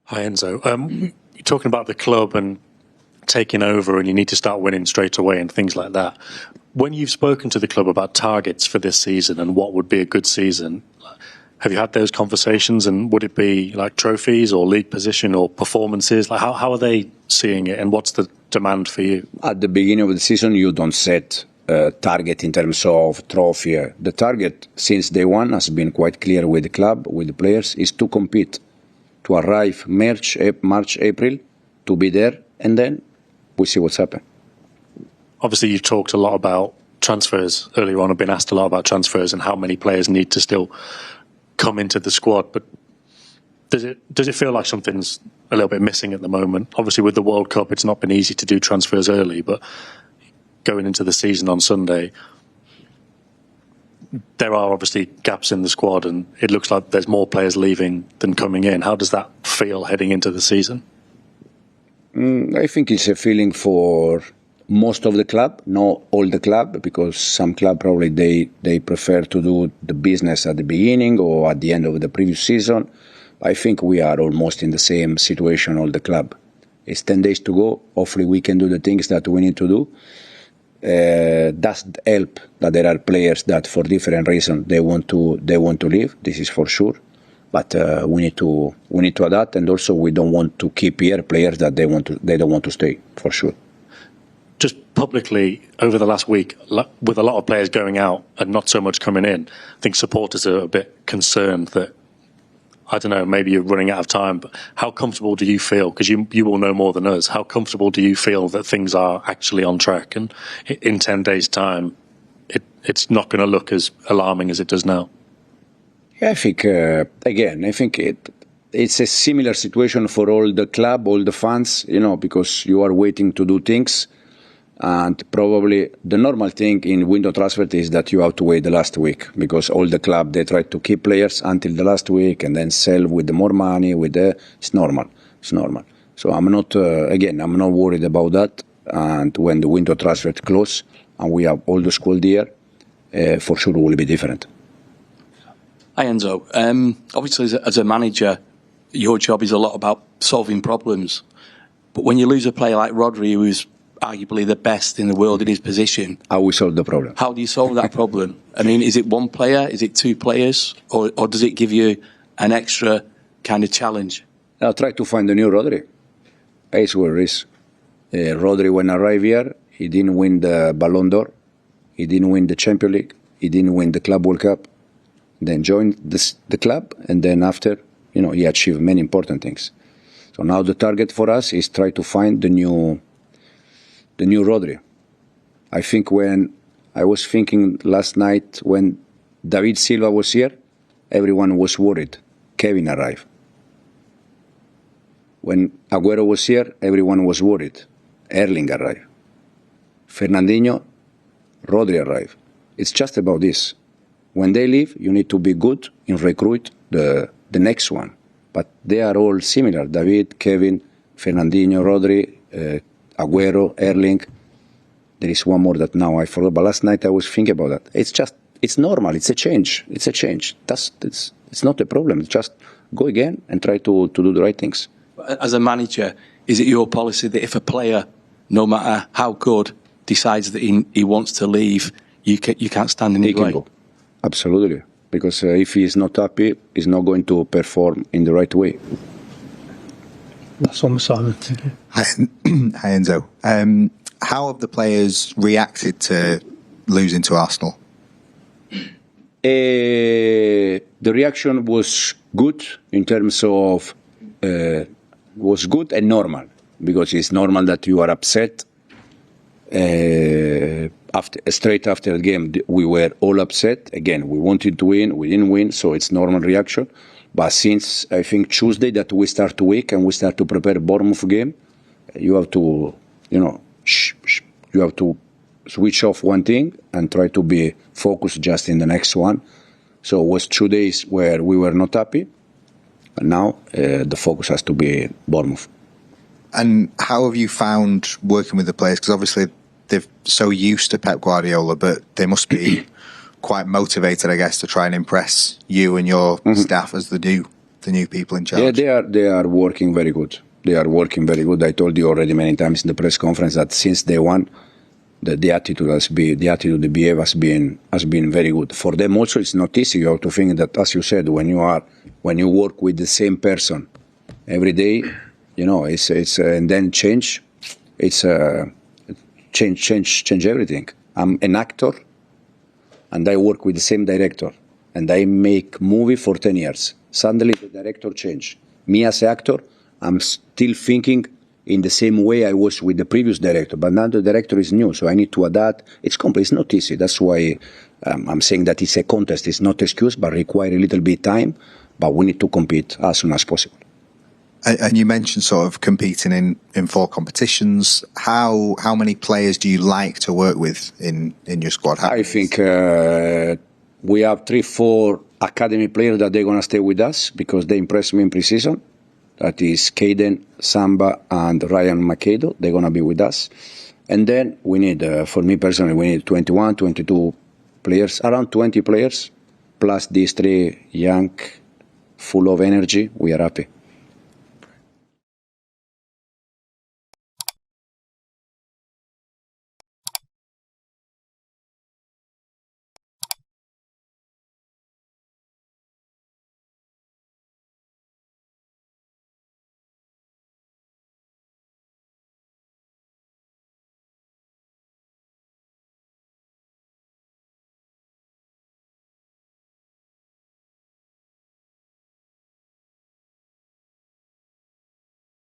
Hi, Enzo. You're talking about the club and taking over and you need to start winning straight away and things like that. When you've spoken to the club about targets for this season and what would be a good season, have you had those conversations, and would it be like trophies or league position or performances? Like how are they seeing it, and what's the demand for you? At the beginning of the season, you don't set a target in terms of trophy. The target since day one has been quite clear with the club, with the players, is to compete, to arrive March, April, to be there, and then we see what's happened. Obviously, you've talked a lot about transfers earlier on. I've been asked a lot about transfers and how many players need to still come into the squad. But does it feel like something's a little bit missing at the moment? Obviously, with the World Cup, it's not been easy to do transfers early, but going into the season on Sunday, there are obviously gaps in the squad, and it looks like there's more players leaving than coming in. How does that feel heading into the season? I think it's a feeling for most of the club, not all the club, because some club probably they prefer to do the business at the beginning or at the end of the previous season. I think we are almost in the same situation, all the club. It's 10 days to go. Hopefully we can do the things that we need to do. Does help that there are players that for different reasons they want to leave. This is for sure. But we need to adapt, and also we don't want to keep here players that they don't want to stay, for sure. Just publicly over the last week, with a lot of players going out and not so much coming in, I think supporters are a bit concerned that, I don't know, maybe you're running out of time, but how comfortable do you feel? Because you will know more than us. How comfortable do you feel that things are actually on track, and in 10 days' time, it's not going to look as alarming as it does now? Yeah, I think, it's a similar situation for all the club, all the fans, because you are waiting to do things. And probably the normal thing in window transfer is that you have to wait the last week, because all the club, they try to keep players until the last week and then sell with the more money. It's normal. So I'm not worried about that. And when the window transfer close and we have all the squad here, for sure it will be different. Hi Enzo. Obviously as a manager, your job is a lot about solving problems. But when you lose a player like Rodri, who's arguably the best in the world in his position, how we solve the problem? How do you solve that problem? I mean, is it one player? Is it two players? Or does it give you an extra kind of challenge? I'll try to find a new Rodri. It's where it is. Rodri, when arrived here, he didn't win the Ballon d'Or. He didn't win the Champions League. He didn't win the Club World Cup. Then joined the club, and then after, he achieved many important things. So now the target for us is try to find the new Rodri. I think when I was thinking last night when David Silva was here, everyone was worried. Kevin arrived. When Aguero was here, everyone was worried. Erling arrived. Fernandinho, Rodri arrived. It's just about this. When they leave, you need to be good in recruit the next one. But they are all similar. David, Kevin, Fernandinho, Rodri, Aguero, Erling. There is one more that now I forgot, but last night I was thinking about that. It's normal. It's a change. It's not a problem. Just go again and try to do the right things. As a manager, is it your policy that if a player, no matter how good, decides that he wants to leave, you can't stand in his way? He can go. Absolutely. Because if he is not happy, he's not going to perform in the right way. That's on Simon. Hi Enzo. How have the players reacted to losing to Arsenal? The reaction was good in terms of was good and normal, because it's normal that you are upset. Straight after the game, we were all upset. Again, we wanted to win, we didn't win, so it's normal reaction. But since I think Tuesday that we start to week and we start to prepare Bournemouth game, you have to, you have to switch off one thing and try to be focused just in the next one. So it was 2 days where we were not happy, and now the focus has to be Bournemouth. And how have you found working with the players? Because obviously they're so used to Pep Guardiola, but they must be quite motivated, I guess, to try and impress you and your staff as the the new people in charge? Yeah, they are working very good. They are working very good. I told you already many times in the press conference that since day one, the attitude the behavior has been very good. For them also, it's not easy. You have to think that, as you said, when you work with the same person every day, it's and then change everything. I'm an actor, and I work with the same director, and I make movie for 10 years. Suddenly, the director changed. Me as an actor, I'm still thinking in the same way I was with the previous director, but now the director is new, so I need to adapt. It's complex, it's not easy. That's why I'm saying that it's a contest. It's not excuse, but require a little bit time, but we need to compete as soon as possible. And you mentioned sort of competing in 4 competitions. How many players do you like to work with in your squad? I think we have 3-4 academy players that they're going to stay with us because they impressed me in pre-season. That is Caden, Samba, and Ryan Macedo. They're going to be with us. And then we need, for me personally, we need 21, 22 players, around 20 players, plus these 3 young, full of energy. We are happy.